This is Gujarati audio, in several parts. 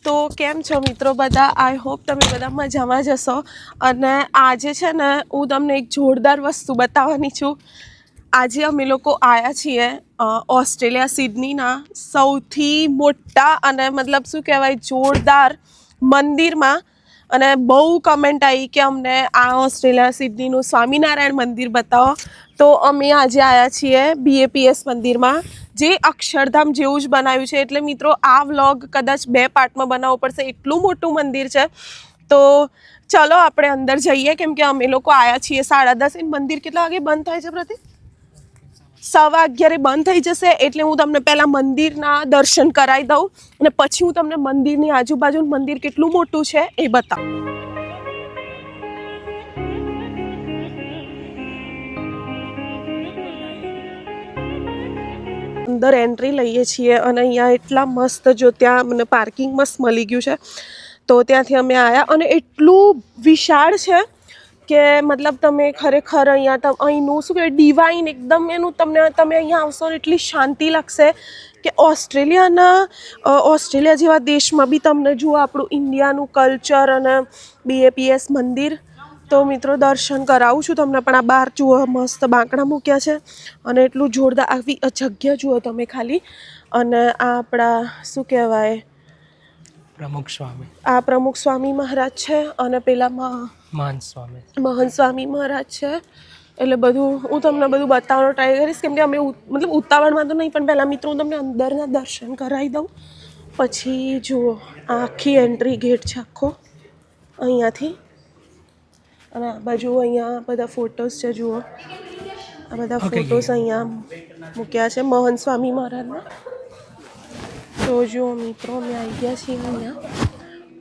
તો કેમ છો મિત્રો બધા? આઈ હોપ તમે બધા મજામાં જ હશો. અને આજે છે ને હું તમને એક જોરદાર વસ્તુ બતાવવાની છું. આજે અમે લોકો આવ્યા છીએ ઓસ્ટ્રેલિયા સિડનીના સૌથી મોટા અને મતલબ શું કહેવાય જોરદાર મંદિરમાં. અને બહુ કમેન્ટ આવી કે અમને આ ઓસ્ટ્રેલિયા સિડનીનું સ્વામિનારાયણ મંદિર બતાવો. તો અમે આજે આવ્યા છીએ BAPS મંદિરમાં, જે અક્ષરધામ જેવું જ બનાવ્યું છે. એટલે મિત્રો આ વ્લોગ કદાચ 2 પાર્ટમાં બનાવવો પડશે, એટલું મોટું મંદિર છે. તો ચલો આપણે અંદર જઈએ, કેમ કે અમે લોકો આવ્યા છીએ 10:30. મંદિર કેટલા વાગે બંધ થાય છે પ્રતિક? 11:15 બંધ થઈ જશે. એટલે હું તમને પહેલાં મંદિરના દર્શન કરાવી દઉં અને પછી હું તમને મંદિરની આજુબાજુ મંદિર કેટલું મોટું છે એ બતાવું. અંદર એન્ટ્રી લઈએ છીએ અને અહીંયા એટલા મસ્ત, જો ત્યાં મને પાર્કિંગ મસ્ત મળી ગયું છે તો ત્યાંથી અમે આવ્યા. અને એટલું વિશાળ છે કે મતલબ તમે ખરેખર અહીંનું શું કહેવાય ડિવાઇન એકદમ એનું તમે અહીંયા આવશો ને એટલી શાંતિ લાગશે કે ઓસ્ટ્રેલિયા જેવા દેશમાં બી તમને જુઓ આપણું ઇન્ડિયાનું કલ્ચર અને BAPS મંદિર. તો મિત્રો દર્શન કરાવું છું તમને, પણ આ બહાર જુઓ મસ્ત બાંકડા મૂક્યા છે અને એટલું જોરદાર આવી જગ્યા જુઓ તમે ખાલી. અને આ આપણા શું કહેવાય પ્રમુખ સ્વામી મહારાજ છે અને પેલા મહંત સ્વામી મહારાજ છે. એટલે બધું હું તમને બધું બતાવવાનો ટ્રાય કરીશ, કેમ કે અમે મતલબ ઉતાવળમાં તો નહીં, પણ પહેલાં મિત્રો હું તમને અંદરના દર્શન કરાવી દઉં. પછી જુઓ આખી એન્ટ્રી ગેટ છે આખો અહીંયાથી. અને આ બાજુ અહીંયા બધા ફોટોસ છે, જુઓ આ બધા ફોટોસ અહીંયા મૂક્યા છે મહંત સ્વામી મહારાજના. તો જુઓ મિત્રો અમે આવી ગયા છીએ અહીંયા.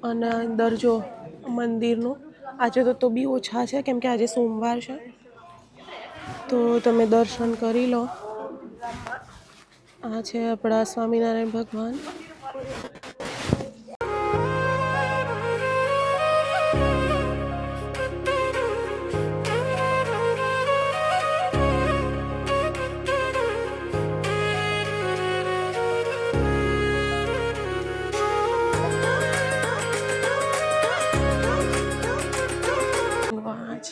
અને અંદર જો મંદિરનું આજે તો બી ઓછા છે, કેમ કે આજે સોમવાર છે. તો તમે દર્શન કરી લો. આ છે આપણા સ્વામિનારાયણ ભગવાન.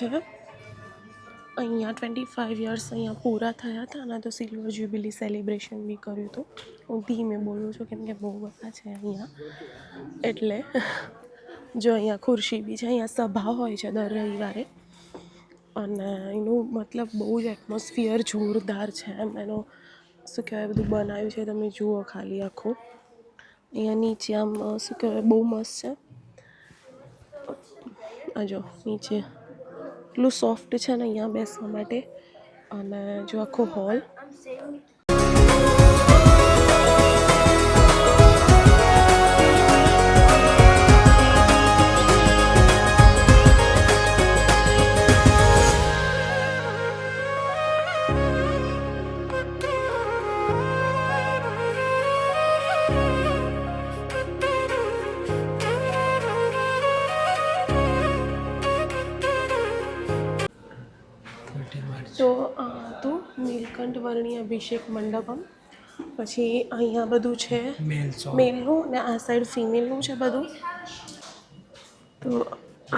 છે અહીંયા 25 યર્સ અહીંયા પૂરા થયા હતા અને તો સિલ્વર જ્યુબિલી સેલિબ્રેશન બી કર્યું હતું. હું ધીમે બોલું છું કેમ કે બહુ બધા છે અહીંયા. એટલે જો અહીંયા ખુરશી બી છે, અહીંયા સભા હોય છે દર રવિવારે. અને એનું મતલબ બહુ જ એટમોસ્ફિયર જોરદાર છે એમ. એનો શું કહેવાય બધું બનાવ્યું છે, તમે જુઓ ખાલી આખું. અહીંયા નીચે આમ શું કહેવાય બહુ મસ્ત છે. આ જો નીચે એટલું સોફ્ટ છે ને અહીંયા બેસવા માટે. અને જો આખો હોલ તો તો નીલકંઠ વર્ણી અભિષેક મંડપમ. પછી અહીંયા બધું છે મેલનું ને આ સાઈડ ફિમેલનું છે બધું. તો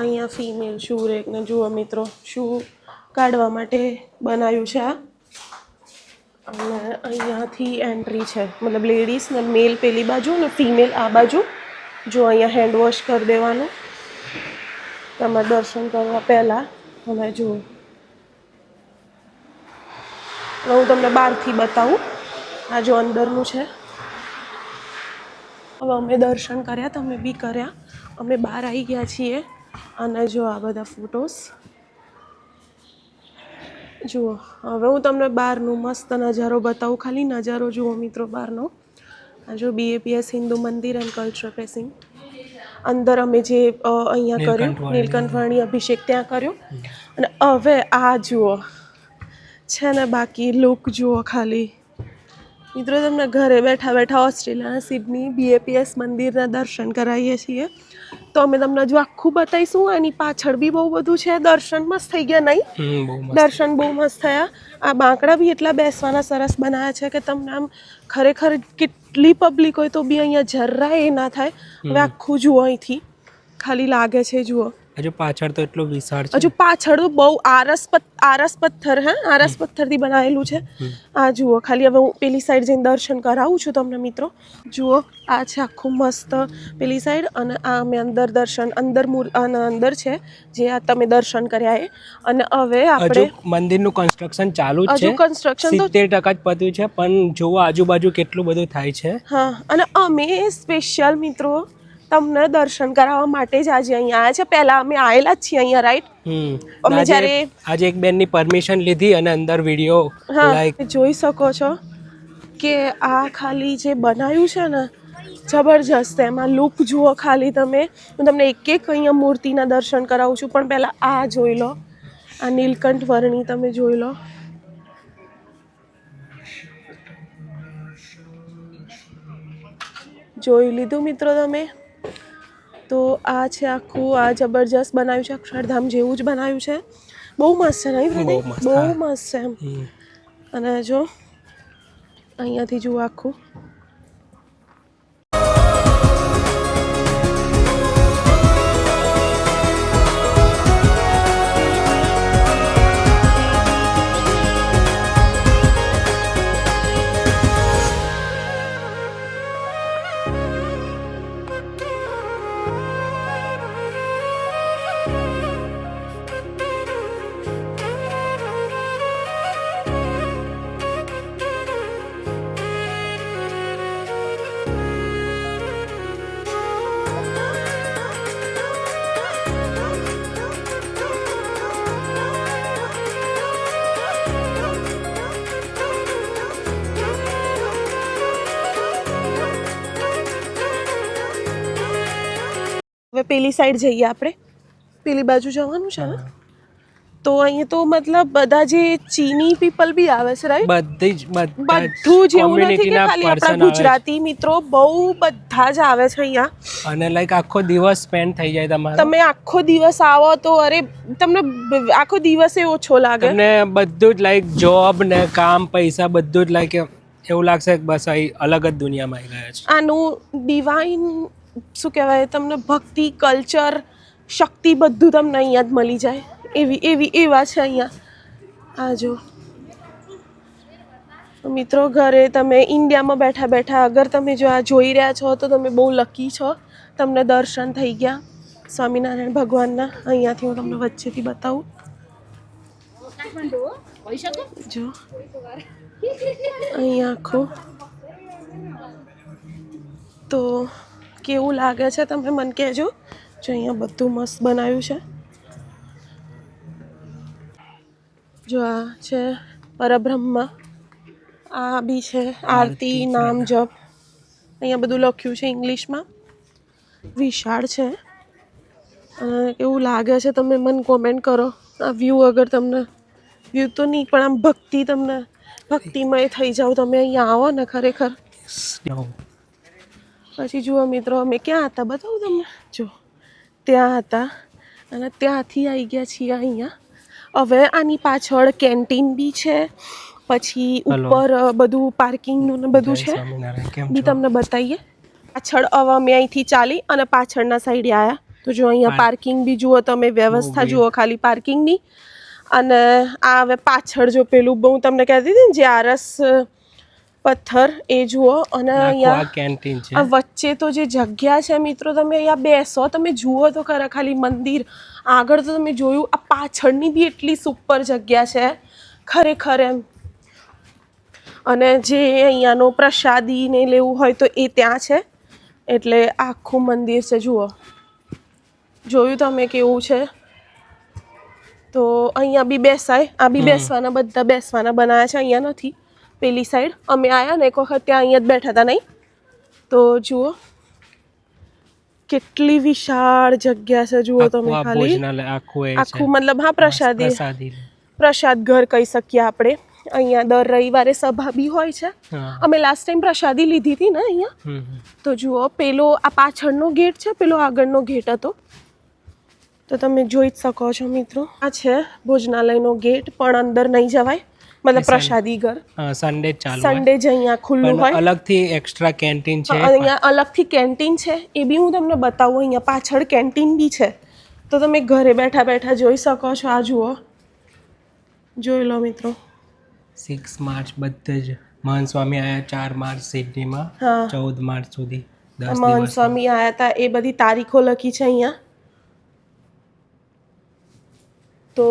અહીંયા ફિમેલ શૂ રેકને જુઓ મિત્રો શૂ કાઢવા માટે બનાવ્યું છે આ. અને અહીંયાથી એન્ટ્રી છે, મતલબ લેડીઝ ને મેલ પેલી બાજુ ને ફિમેલ આ બાજુ. જો અહીંયા હેન્ડ વોશ કરી દેવાનું તમારે દર્શન કરવા પહેલાં. અને જુઓ હું તમને બહારથી બતાવું. આ જો અંદરનું છે. હવે અમે દર્શન કર્યા, તમે બી કર્યા, અમે બહાર આવી ગયા છીએ. અને જો આ બધા ફોટોસ જુઓ. હવે હું તમને બહારનું મસ્ત નજારો બતાવું, ખાલી નજારો જુઓ મિત્રો બહારનો. આ જો BAPS હિન્દુ મંદિર એન્ડ કલ્ચર પ્રેસિંગ. અંદર અમે જે અહીંયા કર્યું નીલકંઠ વર્ણી અભિષેક ત્યાં કર્યો. અને હવે આ જુઓ છે ને બાકી લુક જુઓ ખાલી. મિત્રો તમને ઘરે બેઠા બેઠા ઓસ્ટ્રેલિયાના સિડની BAPS મંદિરના દર્શન કરાવીએ છીએ. તો અમે તમને જો આખું બતાવીશું. એની પાછળ બી બહુ બધું છે. દર્શન મસ્ત થઈ ગયા નહીં? દર્શન બહુ મસ્ત થયા. આ બાંકડા બી એટલા બેસવાના સરસ બનાવ્યા છે કે તમને આમ ખરેખર એટલી પબ્લિક હોય તો બી અહીંયા જરાય એ ના થાય. હવે આખું જુઓ અહીંથી ખાલી લાગે છે. જુઓ હજુ પાછળ તો એટલું વિશાળ છે. હજુ પાછળ તો બહુ આરસ પથ્થર આરસ પથ્થરથી બનાવેલું છે. આ જુઓ ખાલી હવે હું પેલી સાઈડ જઈને દર્શન કરાવું છું તમને મિત્રો. જુઓ આ છે આખું મસ્ત પેલી સાઈડ અને આ અમે અંદર છે જે આ તમે દર્શન કર્યા એ. અને હવે આપણે મંદિરનું કન્સ્ટ્રક્શન ચાલુ જ છે. હજુ કન્સ્ટ્રક્શન તો 70% જ પત્યું છે પણ જુઓ આજુબાજુ કેટલું બધું થાય છે. હા અને અમે સ્પેશિયલ મિત્રો તમને દર્શન કરાવવા માટે જ આજે અહીંયા આવ્યા છે. પહેલા અમે આવેલા જ છીએ અહીંયા રાઈટ. અમે જ્યારે આજે એક બેનની પરમિશન લીધી અને અંદર વિડીયો લાઈક જોઈ શકો છો કે આ ખાલી જે બનાવ્યું છે ને જબરજસ્ત. એમાં લુક જુઓ ખાલી તમે. હું તમને એક અહીંયા મૂર્તિના દર્શન કરાવું છું પણ પહેલાં આ જોઈ લો. આ નીલકંઠ વર્ણી તમે જોઈ લો. જોઈ લીધું મિત્રો તમે. તો આ છે આખું આ જબરજસ્ત બનાવ્યું છે. અક્ષરધામ જેવું જ બનાવ્યું છે. બહુ મસ્ત છે નહીં પ્રદીપ? બહુ મસ્ત છે એમ. અને જો અહીંયાથી જુઓ આખું હવે પેલી સાઈડ જઈએ આપણે. પેલી બાજુ જવાનું છે ને. તો અહીંયા તો મતલબ બધા જે ચીની પીપલ બી આવે છે રાઈટ. બધું જ એવું નથી કે ખાલી આપણા ગુજરાતી મિત્રો બહુ બધા જ આવે છે અહીંયા. અને લાઈક આખો દિવસ સ્પેન્ડ થઈ જાય તમારો. તમે આખો દિવસ આવો તો અરે તમને આખો દિવસ ઓછો લાગે. તમને બધું જ લાઈક જોબ ને કામ પૈસા બધું જ લાઈક એવું લાગશે કે બસ અહીં અલગ જ દુનિયામાં આવી ગયા છે. આનું ડિવાઇન શું કહેવાય તમને ભક્તિ કલ્ચર શક્તિ બધું તમને અહીંયા જ મળી જાય એવા છે અહીંયા. આ જો મિત્રો ઘરે તમે ઇન્ડિયામાં બેઠા બેઠા અગર તમે જો આ જોઈ રહ્યા છો તો તમે બહુ લકી છો. તમને દર્શન થઈ ગયા સ્વામિનારાયણ ભગવાનના. અહીંયાથી હું તમને વચ્ચેથી બતાવું. જો અહીંયા આખું તો કેવું લાગે છે તમે મને કહેજો. જો અહીંયા બધું મસ્ત બનાવ્યું છે. જો આ છે પરબ્રહ્મ. આ બી છે આરતી નામ જપ. અહીંયા બધું લખ્યું છે ઇંગ્લિશમાં. વિશાળ છે અને કેવું લાગે છે તમે મને કોમેન્ટ કરો. આ વ્યૂ અગર તમને વ્યૂ તો નહીં પણ આમ ભક્તિ તમને ભક્તિમય થઈ જાઓ તમે અહીંયા આવો ને ખરેખર. પછી જુઓ મિત્રો અમે ક્યાં હતા બતાવું તમને. જો ત્યાં હતા અને ત્યાંથી આવી ગયા છીએ અહીંયા. હવે આની પાછળ કેન્ટીન બી છે. પછી ઉપર બધું પાર્કિંગનું ને બધું છે બી તમને બતાવીએ. પાછળ હવે અમે અહીંથી ચાલી અને પાછળના સાઈડે આવ્યા. તો જો અહીંયા પાર્કિંગ બી જુઓ તમે વ્યવસ્થા જુઓ ખાલી પાર્કિંગની. અને આ હવે પાછળ જો પેલું હું તમને કહેતી હતી ને જે આરસ પથ્થર એ જુઓ. અને અહીંયા વચ્ચે તો જે જગ્યા છે મિત્રો તમે અહીંયા બેસો તમે જુઓ તો ખરા ખાલી મંદિર આગળ તો તમે જોયું. આ પાછળની બી એટલી સુપર જગ્યા છે ખરેખર એમ. અને જે અહીંયાનો પ્રસાદી ને લેવું હોય તો એ ત્યાં છે. એટલે આખું મંદિર છે જુઓ. જોયું તમે કેવું છે. તો અહીંયા બી બેસાય. આ બી બેસવાના બધા બેસવાના બનાવ્યા છે. અહીંયા નથી પેલી સાઈડ અમે આવ્યા ને એક વખત ત્યાં અહીંયા જ બેઠા હતા નહીં. તો જુઓ કેટલી વિશાળ જગ્યા છે જુઓ તમે ખાલી. આખું મતલબ હા પ્રસાદ ઘર કહી શકીએ આપણે. અહીંયા દર રવિવારે સભા બી હોય છે. અમે લાસ્ટ ટાઈમ પ્રસાદી લીધી હતી ને અહીંયા. તો જુઓ પેલો આ પાછળનો ગેટ છે પેલો આગળનો ગેટ હતો. તો તમે જોઈ જ શકો છો મિત્રો. આ છે ભોજનાલયનો ગેટ પણ અંદર નહીં જવાય મતલબ પ્રસાદી ઘર સન્ડે ચાલુ હોય. સન્ડે જ અહીંયા ખુલ્લું પણ હોય. અલગથી એક્સ્ટ્રા કેન્ટીન છે. અહીંયા અલગથી કેન્ટીન છે, એ બી હું તમને બતાવું. અહીંયા પાછળ કેન્ટીન બી છે, તો તમે ઘરે બેઠા બેઠા જોઈ શકો છો. આ જુઓ, જોઈ લો મિત્રો. 6 માર્ચ બધે જ મહંત સ્વામી આવ્યા, 4 માર્ચ સિડનીમાં, હા. 14 માર્ચ સુધી 10 મહંત દિવસ. સ્વામી આવ્યા હતા, એ બધી તારીખો લખી છે અહીંયા. તો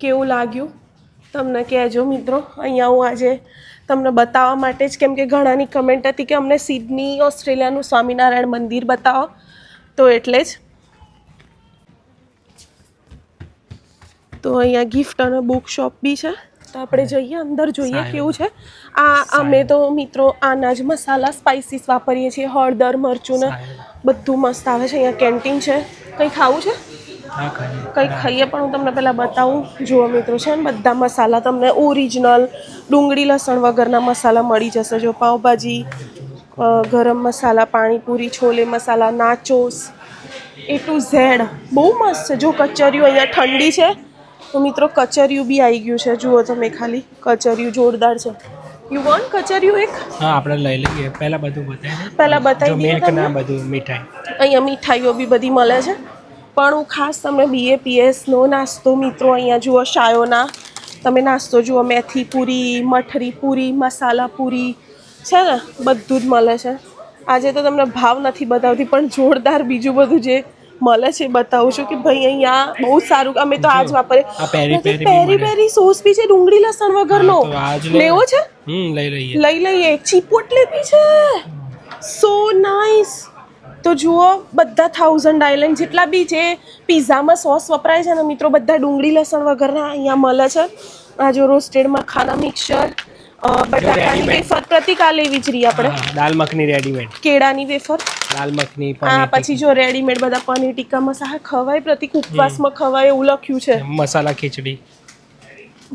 કેવું લાગ્યું તમને કહેજો મિત્રો. અહીંયા હું આજે તમને બતાવવા માટે જ, કેમ કે ઘણાની કમેન્ટ હતી કે અમને સિડની ઓસ્ટ્રેલિયાનું સ્વામિનારાયણ મંદિર બતાવો, તો એટલે જ. તો અહીંયા ગિફ્ટ અને બુક શોપ બી છે, તો આપણે જઈએ અંદર, જોઈએ કેવું છે. અમે તો મિત્રો આના જ મસાલા સ્પાઇસીસ વાપરીએ છીએ, હળદર, મરચું ને બધું મસ્ત આવે છે. અહીંયા કેન્ટીન છે. કંઈ ખાવું છે? કંઈક ખાઈએ, પણ હું તમને પહેલાં બતાવું. જુઓ મિત્રો, છે ને બધા મસાલા તમને ઓરિજિનલ ડુંગળી લસણ વગરના મસાલા મળી જશે. જો પાઉંભાજી, ગરમ મસાલા, પાણીપુરી, છોલે મસાલા, નાચોસ, A to Z બહુ મસ્ત છે. જો કચરિયું અહીંયા ઠંડી છે, તો મિત્રો કચરિયું બી આવી ગયું છે. જુઓ તમે ખાલી, કચરિયું જોરદાર છે. યુ વોન્ટ કચરિયું એક? હા, આપણે લઈ લઈએ. પહેલાં બધું બતાવી દે. પહેલાં બતાવી દઈએ મિલ્ક ના તમને. બધું મીઠાઈ. અહીંયા મીઠાઈઓ બી બધી મળે છે, પણ હું ખાસ તમને BAPSનો નાસ્તો મિત્રો, અહીંયા જુઓ શાયોના તમે નાસ્તો જુઓ, મેથી પૂરી, મઠરી પૂરી, મસાલા પૂરી છે ને, બધું જ મળે છે. આજે તો તમને ભાવ નથી બતાવતી, પણ જોરદાર બીજું બધું જે મળે છે બતાવું છું કે ભાઈ અહીંયા બહુ સારું. અમે તો આજ વાપરે. પેરી પેરી સોસ બી છે, ડુંગળી લસણ વગરનો. લેવો છે? લઈ લઈએ. ચીપોટલે બી છે, સો નાઇસ. તો જુઓ, બધા 1000 આઇલેન્ડ જેટલા બી જે પીઝામાં સોસ વપરાય છે ને મિત્રો, બધા ડુંગળી લસણ વગરના અહીંયા મળે છે. આ જો રોસ્ટેડ મખાના મિક્સર, બટાકાની વેફર, પ્રતિક આ લેવી જ રહી આપણે. દાલ મખની રેડીમેડ, કેળાની વેફર, દાલ મખની, હા. પછી જો રેડીમેડ બધા પનીર ટીકા મસાલા ખવાય, પ્રતિક ઉપવાસમાં ખવાય એવું લખ્યું છે. મસાલા ખીચડી,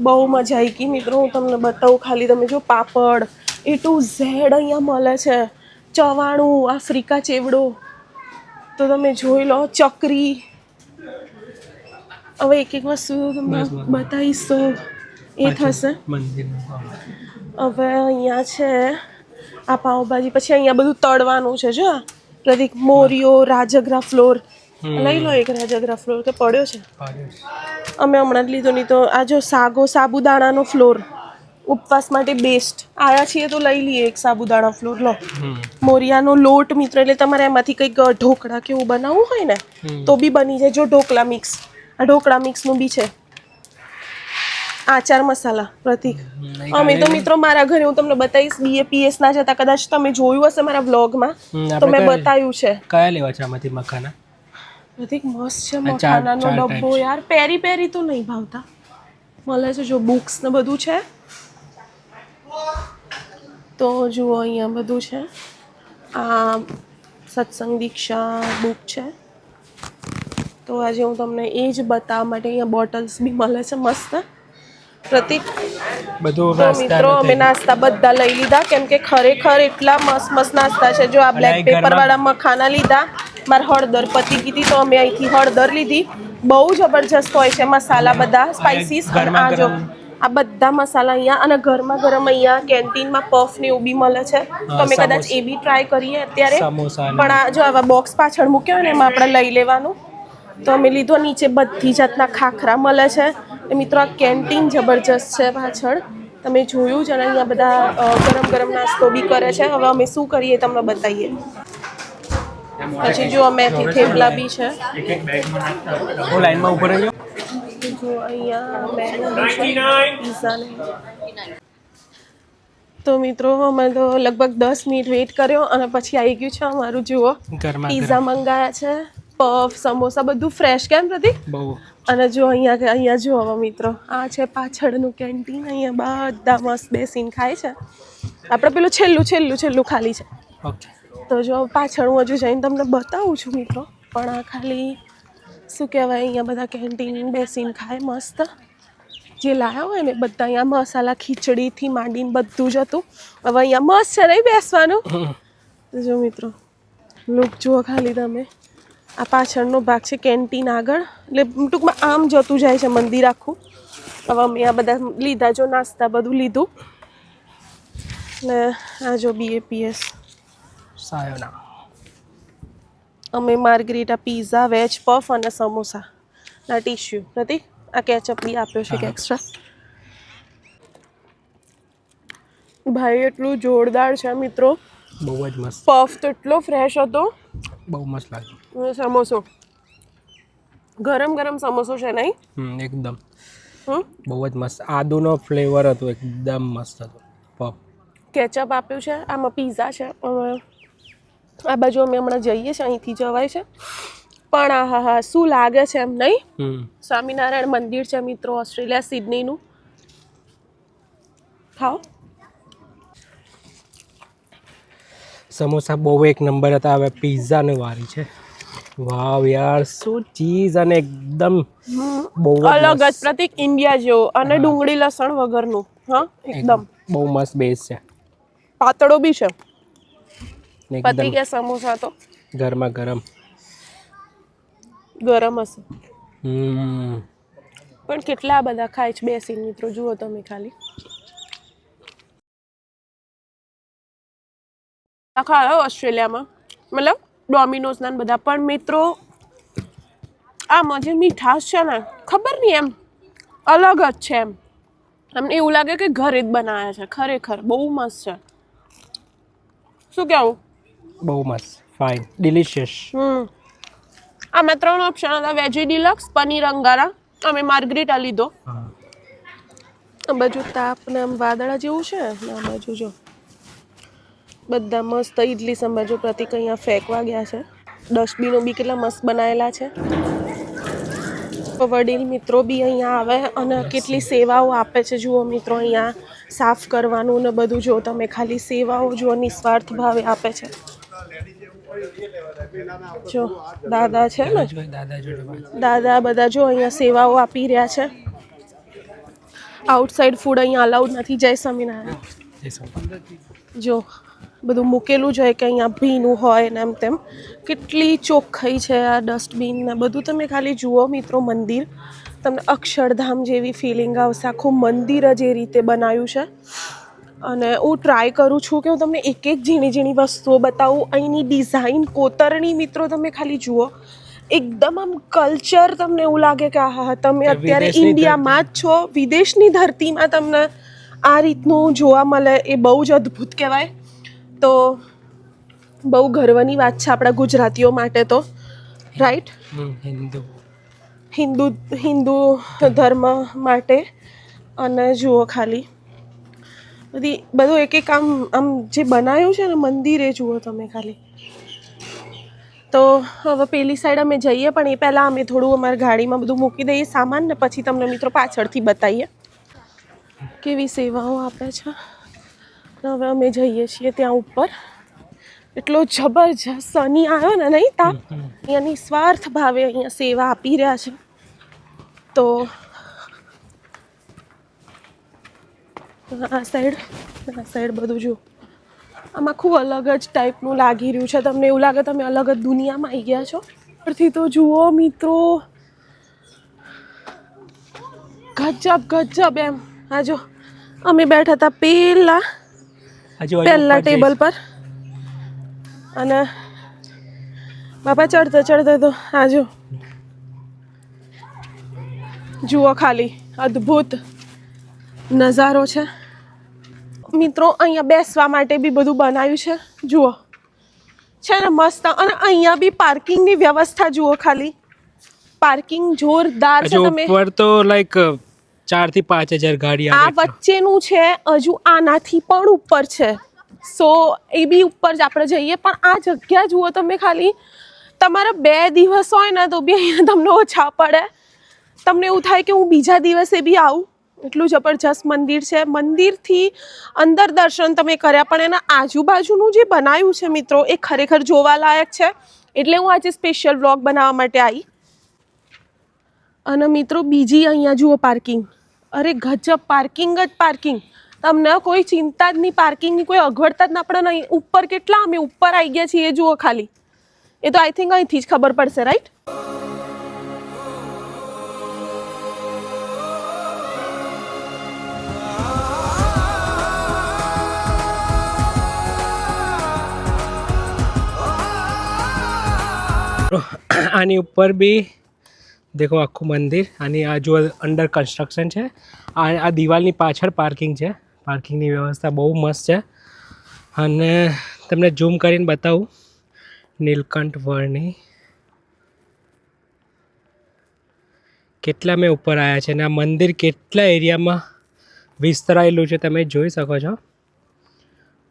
બહુ મજા આવી ગઈ મિત્રો. હું તમને બતાવું ખાલી, તમે જો પાપડ, A to Z અહીંયા મળે છે. ચવાણું, આફ્રિકા ચેવડો, તો તમે જોઈ લો. ચકરી, હવે એક એક વસ્તુ તમને બતાવીશ તો એ થશે. હવે અહીંયા છે આ પાઉંભાજી. પછી અહીંયા બધું તળવાનું છે. જો પ્રતિક, મોરિયો, રાજગરા ફ્લોર લઈ લો. એક રાજગરા ફ્લોર કે પડ્યો છે, અમે હમણાં જ લીધો. નહીં તો આ જો સાબુદાણાનો ફ્લોર, ઉપવાસ માટે બેસ્ટ. આયા છીએ તો લઈ લઈએ એક સાબુદાણા ફ્લોર. લો, મોરિયાનો લોટ મિત્રો, એટલે તમારે એમાંથી કંઈક ઢોકળા કેવું બનાવવું હોય ને તો બી બની જાય. જો ઢોકળા મિક્સ, આ ઢોકળા મિક્સનું બી છે. આચાર મસાલા, પ્રતિક. અમે તો મિત્રો મારા ઘરે, હું તમને બતાવીશ, BAPS ના જતા, કદાચ તમે જોયું હશે મારા વ્લોગમાં, તો મેં બતાવ્યું છે. કયા લેવા છે આમાંથી મખાના? પ્રતિક મસ્ત છે મખાનાનો ડબ્બો. યાર પેરી પેરી તો નહીં ભાવતા, મળે છે. જો બુક્સ ને બધું છે, તો જુઓ અહીંયા બધું છે. આ સત્સંગ દીક્ષા બુક છે. તો આજે હું તમને એ જ બતાવવા માટે, અહીંયા બોટલ્સ બી મળે છે મસ્ત. પ્રતિક, બધું તો મિત્રો અમે નાસ્તા બધા લઈ લીધા, કેમ કે ખરેખર એટલા મસ્ત મસ્ત નાસ્તા છે. જો આ બ્લેક પેપર વાળા મખાના લીધા. મારે હળદર પતી ગઈ હતી, તો અમે અહીંથી હળદર લીધી. બહુ જબરજસ્ત હોય છે મસાલા બધા, સ્પાઇસીસ. આ જો આ બધા મસાલા અહીંયા, અને ગરમા ગરમ અહીંયા કેન્ટીનમાં પફ ને એવું બી મળે છે. તો અમે કદાચ એ બી ટ્રાય કરીએ અત્યારે. પણ આ જો આવા બોક્સ પાછળ મૂક્યો ને, એમાં આપણે લઈ લેવાનું. તો અમે લીધો. નીચે બધી જાતના ખાખરા મળે છે. મિત્રો આ કેન્ટીન જબરજસ્ત છે પાછળ, તમે જોયું જ. અને અહીંયા બધા ગરમ ગરમ નાસ્તો બી કરે છે. હવે અમે શું કરીએ તમને બતાવીએ. પછી જો મેથી થેપલા બી છે. લાઈનમાં ઉપર રહેજો. જો અહીંયા મેનુ છે પીઝાને. તો મિત્રો અમે તો લગભગ 10 મિનિટ વેઇટ કર્યો, અને પછી આવી ગયું છે અમારું. જુઓ, પીઝા મંગાયા છે, પફ, સમોસા, બધું ફ્રેશ. કેમ પ્રતિક? બહુ. અને જો અહીંયા જો હવે મિત્રો, આ છે પાછળનું કેન્ટીન. અહીંયા બધા મસ્ત બેસીને ખાય છે. આપણે પેલું છેલ્લું ખાલી છે. તો જો પાછળ હું હજુ જઈને તમને બતાવું છું મિત્રો. પણ આ ખાલી શું કહેવાય, અહીંયા બધા કેન્ટીન બેસીને ખાય મસ્ત. જે લાયા હોય ને બધા, અહીંયા મસાલા ખીચડીથી માંડીને બધું જ હતું. હવે અહીંયા મસ્ત છે નહીં બેસવાનું. જો મિત્રો લુક જુઓ ખાલી તમે. આ પાછળનો ભાગ છે કેન્ટીન આગળ, એટલે ટૂંકમાં આમ જતું જાય છે મંદિર આખું. હવે અમે આ બધા લીધા જો નાસ્તા બધું લીધું ને આ જો BAPS સાયોના અમે માર્ગરીટા પીઝા વેજ પફ અને સમોસા ના ટીશ્યુ નથી આ કેચઅપ બી આપ્યો છે કે એક્સ્ટ્રા ભાઈ એટલું જોરદાર છે મિત્રો બહુ જ મસ્ત પફ તો એટલો ફ્રેશ હતો બહુ મસ્ત લાગ્યું અને સમોસો ગરમ ગરમ સમોસો છે નહીં એકદમ બહુ જ મસ્ત આદુનો ફ્લેવર હતો એકદમ મસ્ત હતો પફ કેચઅપ આપ્યું છે આમાં પીઝા છે આ બાજુ અમે હમણાં જઈએ છીએ અહીંથી જવાય છે પણ હા શું લાગે છે એમ નહીં સ્વામિનારાયણ મંદિર છે મિત્રો ઓસ્ટ્રેલિયા સિડનીનું ખાઓ સમોસા બહુ એક નંબર હતા હવે પીઝાની વારી છે વાવ યાર શું ચીઝ અને એકદમ બહુ અલગ જ પ્રતિક ઇન્ડિયા જેવો અને ડુંગળી લસણ વગરનું હા એકદમ બહુ મસ્ત બેઝ છે પાતળો બી છે એકદમ પતિ કે સમોસા તો ગરમા ગરમ ગરમ હશે પણ કેટલા બધા ખાય છે બેસીને મિત્રો જુઓ તમે ખાલી આખા આવ્યો ઓસ્ટ્રેલિયામાં મતલબ ડોમિનોઝના ને બધા પણ મિત્રો આમાં જે મીઠાશ છે ને ખબર નહીં એમ અલગ જ છે એમ અમને એવું લાગે કે ઘરે જ બનાવ્યા છે ખરેખર બહુ મસ્ત છે શું કહેવું બહુ મસ્ત ફાઇન ડિલિશિયસ આમાં 3 ઓપ્શન હતા વેજી ડિલક્સ પનીર અંગારા અમે માર્ગરીટા લીધો આ બાજુ તાપ ને આમ વાદળા જેવું છે ને આ બાજુ જો બધા મસ્ત ઇડલી સંભાર પ્રતિક અહીંયા ફેંકવા ગયા છે ડસ્ટબિનો બી કેટલા મસ્ત બનાવેલા છે વડીલ મિત્રો બી અહીંયા આવે અને કેટલી સેવાઓ આપે છે જુઓ મિત્રો અહીંયા સાફ કરવાનું ને બધું જો તમે ખાલી સેવાઓ જુઓ નિસ્વાર્થ ભાવે આપે છે જો દાદા છે ને દાદા બધા જો અહીંયા સેવાઓ આપી રહ્યા છે આઉટસાઇડ ફૂડ અહીંયા અલાઉડ નથી જય સ્વામિનારાયણ જો બધું મૂકેલું જ હોય કે અહીંયા ભીનું હોય ને એમ તેમ કેટલી ચોખ્ખાઈ છે આ ડસ્ટબિન ને બધું તમે ખાલી જુઓ મિત્રો મંદિર તમને અક્ષરધામ જેવી ફિલિંગ આવશે આખું મંદિર જ એ રીતે બનાવ્યું છે અને હું ટ્રાય કરું છું કે હું તમને એક એક ઝીણી ઝીણી વસ્તુઓ બતાવું અહીંની ડિઝાઇન કોતરણી મિત્રો તમે ખાલી જુઓ એકદમ આમ કલ્ચર તમને એવું લાગે કે હા તમે અત્યારે ઇન્ડિયામાં જ છો વિદેશની ધરતીમાં તમને આ રીતનું જોવા મળે એ બહુ જ અદ્ભુત કહેવાય તો બહુ ગર્વની વાત છે આપણા ગુજરાતીઓ માટે તો રાઈટ હિન્દુ ધર્મ માટે અને જુઓ ખાલી બધું એક એક આમ જે બનાવ્યું છે ને મંદિરે જુઓ તમે ખાલી તો હવે પેલી સાઈડ અમે જઈએ પણ એ પહેલાં અમે થોડું અમારી ગાડીમાં બધું મૂકી દઈએ સામાન ને પછી તમને મિત્રો પાછળથી બતાવીએ કેવી સેવાઓ આપે છે હવે અમે જઈએ છીએ ત્યાં ઉપર એટલો જબરજસ્ત સની આવ્યો ને નહીં તાપ અહીંયા નિસ્વાર્થ ભાવે અહીંયા સેવા આપી રહ્યા છે તો આ સાઈડ બધું જો આમાં ખૂબ અલગ જ ટાઈપનું લાગી રહ્યું છે તમને એવું લાગે તમે અલગ જ દુનિયામાં આવી ગયા છો પરથી તો જુઓ મિત્રો ગજબ એમ હા જો અમે બેઠા હતા પહેલા ટેબલ પર અને બાપા ચડતા તો હા જુઓ ખાલી અદ્ભુત નજારો છે મિત્રો અહીંયા બેસવા માટે બી બધું બનાવ્યું છે જુઓ છે ને મસ્ત અને અહીંયા બી પાર્કિંગની વ્યવસ્થા જુઓ ખાલી પાર્કિંગ જોરદાર છે તમે ઉપર તો લાઈક 4 થી 5 હજાર ગાડી આ વચ્ચેનું છે હજુ આનાથી પણ ઉપર છે સો એ બી ઉપર જ આપણે જઈએ પણ આ જગ્યા જુઓ તમે ખાલી તમારા 2 દિવસ હોય ને તો બી અહીંયા તમને ઓછા પડે તમને એવું થાય કે હું બીજા દિવસે બી આવું એટલું જબરજસ્ત મંદિર છે મંદિરથી અંદર દર્શન તમે કર્યા પણ એના આજુબાજુનું જે બનાવ્યું છે મિત્રો એ ખરેખર જોવાલાયક છે એટલે હું આજે સ્પેશિયલ વ્લોગ બનાવવા માટે આવી અને મિત્રો બીજી અહીંયા જુઓ પાર્કિંગ અરે ગજબ પાર્કિંગ જ પાર્કિંગ તમને કોઈ ચિંતા જ નહીં પાર્કિંગની કોઈ અગવડતા જ ના આપણે નહીં ઉપર કેટલા અમે ઉપર આવી ગયા છીએ એ જુઓ ખાલી એ તો આઈ થિંક અહીંથી જ ખબર પડશે રાઈટ મિત્રો આની ઉપર બી દેખો આખું મંદિર, આની આ જો અંડર કન્સ્ટ્રક્શન છે. આ દિવાલની પાછળ પાર્કિંગ છે. પાર્કિંગની વ્યવસ્થા બહુ મસ્ત છે. અને તમને ઝૂમ કરીને બતાવું નીલકંઠ વર્ણી કેટલા મેં ઉપર આવ્યા છે, અને આ મંદિર કેટલા એરિયામાં વિસ્તરાયેલું છે તમે જોઈ શકો છો.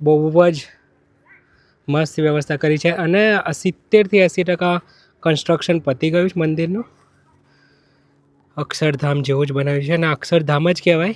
બહુ જ મસ્ત વ્યવસ્થા કરી છે, અને 70થી 80% કન્સ્ટ્રક્શન પતી ગયું છે મંદિરનું. અક્ષરધામ જેવું જ બનાવ્યું છે, અને અક્ષરધામ જ કહેવાય.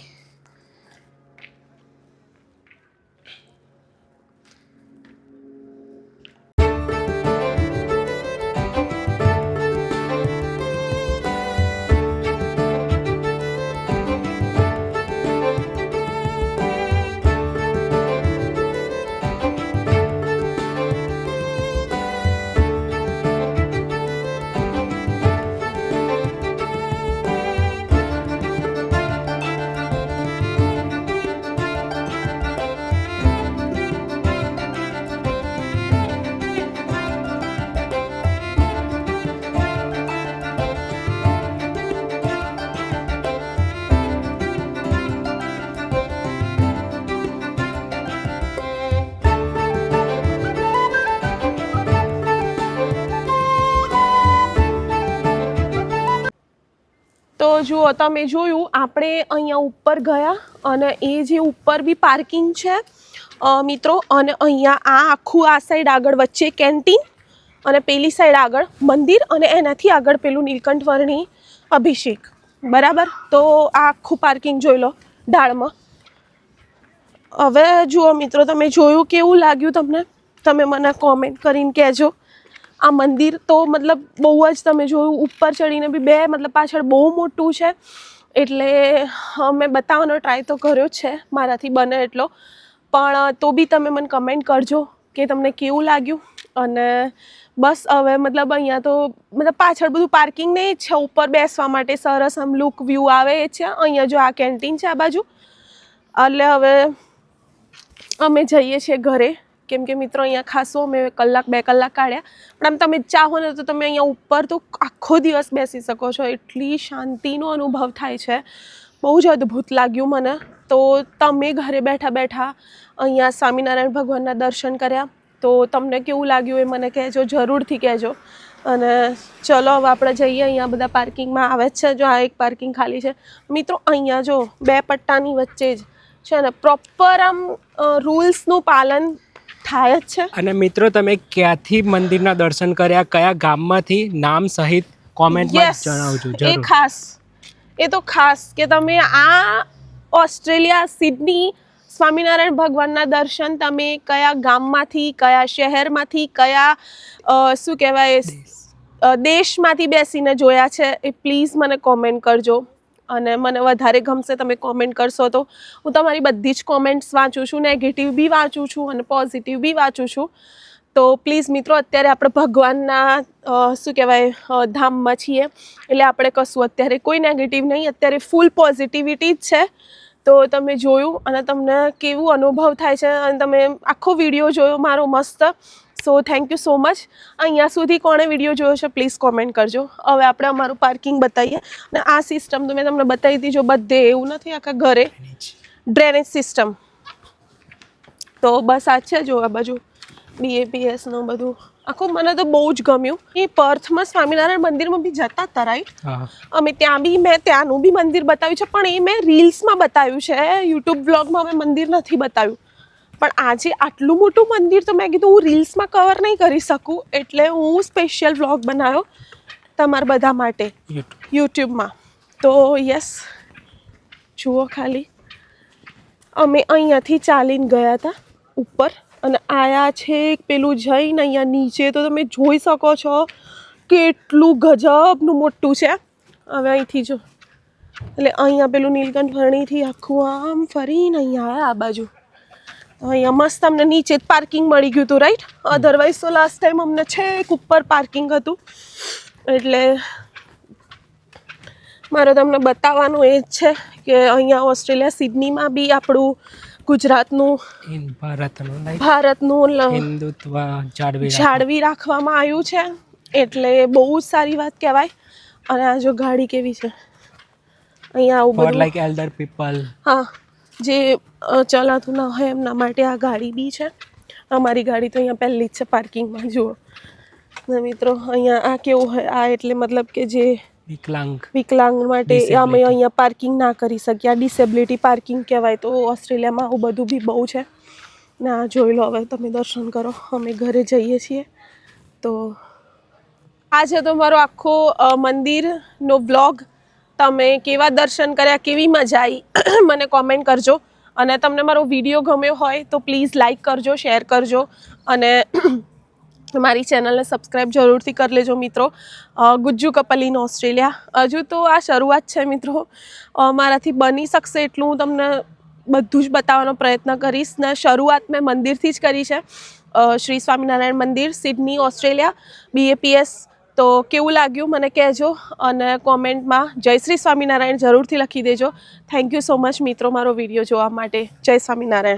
તો જુઓ, તમે જોયું આપણે અહીંયા ઉપર ગયા, અને એ જે ઉપર બી પાર્કિંગ છે મિત્રો. અને અહીંયા આ આખું આ સાઈડ આગળ વચ્ચે કેન્ટીન, અને પેલી સાઈડ આગળ મંદિર, અને એનાથી આગળ પેલું નીલકંઠ વર્ણી અભિષેક. બરાબર, તો આ આખું પાર્કિંગ જોઈ લો ઢાળમાં. હવે જુઓ મિત્રો, તમે જોયું કેવું લાગ્યું તમને? તમે મને કોમેન્ટ કરીને કહેજો. આ મંદિર તો મતલબ બહુ જ, તમે જોયું ઉપર ચડીને બી બે મતલબ પાછળ બહુ મોટું છે, એટલે મેં બતાવવાનો ટ્રાય તો કર્યો જ છે મારાથી બને એટલો. પણ તો બી તમે મને કમેન્ટ કરજો કે તમને કેવું લાગ્યું. અને બસ હવે મતલબ અહીંયા તો મતલબ પાછળ બધું પાર્કિંગ નહીં જ છે, ઉપર બેસવા માટે સરસ આમ લુક વ્યૂ આવે એ છે. અહીંયા જો આ કેન્ટીન છે આ બાજુ. એટલે હવે અમે જઈએ છીએ ઘરે, કેમ કે મિત્રો અહીંયા ખાસો અમે 1-2 કલાક કાઢ્યા. પણ આમ તમે ચાહો ને તો તમે અહીંયા ઉપર તો આખો દિવસ બેસી શકો છો. એટલી શાંતિનો અનુભવ થાય છે, બહુ જ અદ્ભુત લાગ્યું મને. તો તમે ઘરે બેઠા બેઠા અહીંયા સ્વામિનારાયણ ભગવાનના દર્શન કર્યા, તો તમને કેવું લાગ્યું એ મને કહેજો, જરૂરથી કહેજો. અને ચલો હવે આપણે જઈએ. અહીંયા બધા પાર્કિંગમાં આવે જ છે. જો આ એક પાર્કિંગ ખાલી છે મિત્રો. અહીંયા જો 2 પટ્ટાની વચ્ચે જ છે ને, પ્રોપર આમ રૂલ્સનું પાલન થાય જ છે. અને મિત્રો તમે ક્યાંથી મંદિરના દર્શન કર્યા, કયા ગામમાંથી, નામ સહિત કોમેન્ટમાં જણાવજો એ જરૂર. ખાસ, એ તો ખાસ કે તમે આ ઓસ્ટ્રેલિયા સિડની સ્વામિનારાયણ ભગવાનના દર્શન તમે કયા ગામમાંથી, કયા શહેરમાંથી, કયા શું કહેવાય દેશમાંથી બેસીને જોયા છે, એ પ્લીઝ મને કોમેન્ટ કરજો. અને મને વધારે ગમશે તમે કોમેન્ટ કરશો તો. હું તમારી બધી જ કોમેન્ટ્સ વાંચું છું, નેગેટિવ બી વાંચું છું અને પોઝિટિવ બી વાંચું છું. તો પ્લીઝ મિત્રો, અત્યારે આપણે ભગવાનના શું કહેવાય ધામમાં છીએ, એટલે આપણે કશું અત્યારે કોઈ નેગેટિવ નહીં, અત્યારે ફૂલ પોઝિટિવિટી જ છે. તો તમે જોયું અને તમને કેવું અનુભવ થાય છે, અને તમે આખો વિડીયો જોયો મારો મસ્ત. So thank you so much. અહીંયા સુધી કોણે વિડીયો જોયો છે પ્લીઝ કોમેન્ટ કરજો. હવે આપણે અમારું પાર્કિંગ બતાવીએ. અને આ સિસ્ટમ તો મેં તમને બતાવી દીધી, જો બધે એવું નથી, આખા ઘરે ડ્રેનેજ સિસ્ટમ. તો બસ આ છે જો આ બાજુ BAPSનું બધું આખું. મને તો બહુ જ ગમ્યું. એ પર્થમાં સ્વામિનારાયણ મંદિરમાં બી જતા હતા રાઈટ, અમે ત્યાં બી મેં ત્યાંનું બી મંદિર બતાવ્યું છે, પણ એ મેં રીલ્સમાં બતાવ્યું છે, યુટ્યુબ બ્લોગમાં મેં મંદિર નથી બતાવ્યું. પણ આજે આટલું મોટું મંદિર તો મેં કીધું હું રીલ્સમાં કવર નહીં કરી શકું, એટલે હું સ્પેશિયલ વ્લોગ બનાવ્યો તમારા બધા માટે યુટ્યુબમાં. તો યસ, જુઓ ખાલી અમે અહીંયાથી ચાલીને ગયા હતા ઉપર, અને આયા છે પેલું જઈને અહીંયા નીચે તો તમે જોઈ શકો છો કેટલું ગજબનું મોટું છે. હવે અહીંથી જો, એટલે અહીંયા પેલું નીલકંઠ વર્ણીથી આખું આમ ફરીને અહીંયા આવ્યા આ બાજુ. અહીંયા મસ્ત અમને નીચે જ પાર્કિંગ મળી ગયું હતું રાઈટ. અધરવાઇઝ તો લાસ્ટ ટાઈમ અમને છેક ઉપર પાર્કિંગ હતું. એટલે મારે તમને બતાવવાનું એ જ છે કે અહીંયા ઓસ્ટ્રેલિયા સિડનીમાં બી આપણું ગુજરાતનું ભારતનું હિન્દુત્વ જાળવી રાખવામાં આવ્યું છે. એટલે બહુ જ સારી વાત કહેવાય. અને આ જો ગાડી કેવી છે અહીંયા આવું ફોર બધું, લાઈક એલ્ડર પીપલ. હા, જે ચલાતું ના હોય એમના માટે આ ગાડી બી છે. અમારી ગાડી તો અહીંયા પહેલી જ છે પાર્કિંગમાં. જુઓ ને મિત્રો, અહીંયા આ કેવું હોય, આ એટલે મતલબ કે જે વિકલાંગ માટે અમે અહીંયા પાર્કિંગ ના કરી શકીએ. આ ડિસેબિલિટી પાર્કિંગ કહેવાય. તો ઓસ્ટ્રેલિયામાં આવું બધું બી બહુ છે ને. આ જોઈ લો, હવે તમે દર્શન કરો. અમે ઘરે જઈએ છીએ. તો આ છે તો મારો આખો મંદિરનો વ્લોગ. તમે કેવા દર્શન કર્યા, કેવી મજા આવી, મને કોમેન્ટ કરજો. અને તમને મારો વિડીયો ગમ્યો હોય તો પ્લીઝ લાઈક કરજો, શેર કરજો અને મારી ચેનલને સબસ્ક્રાઈબ જરૂરથી કરી લેજો મિત્રો. Gujju couple in Australia. હજુ તો આ શરૂઆત છે મિત્રો. મારાથી બની શકશે એટલું હું તમને બધું જ બતાવવાનો પ્રયત્ન કરીશ. ને શરૂઆત મેં મંદિરથી જ કરી છે. શ્રી સ્વામિનારાયણ મંદિર, સિડની, ઓસ્ટ્રેલિયા, BAPS. તો કેવું લાગ્યું મને કહેજો અને કોમેન્ટમાં જય શ્રી સ્વામિનારાયણ જરૂરથી લખી દેજો. થેન્ક યુ સો મચ મિત્રો મારો વિડીયો જોવા માટે. જય સ્વામિનારાયણ.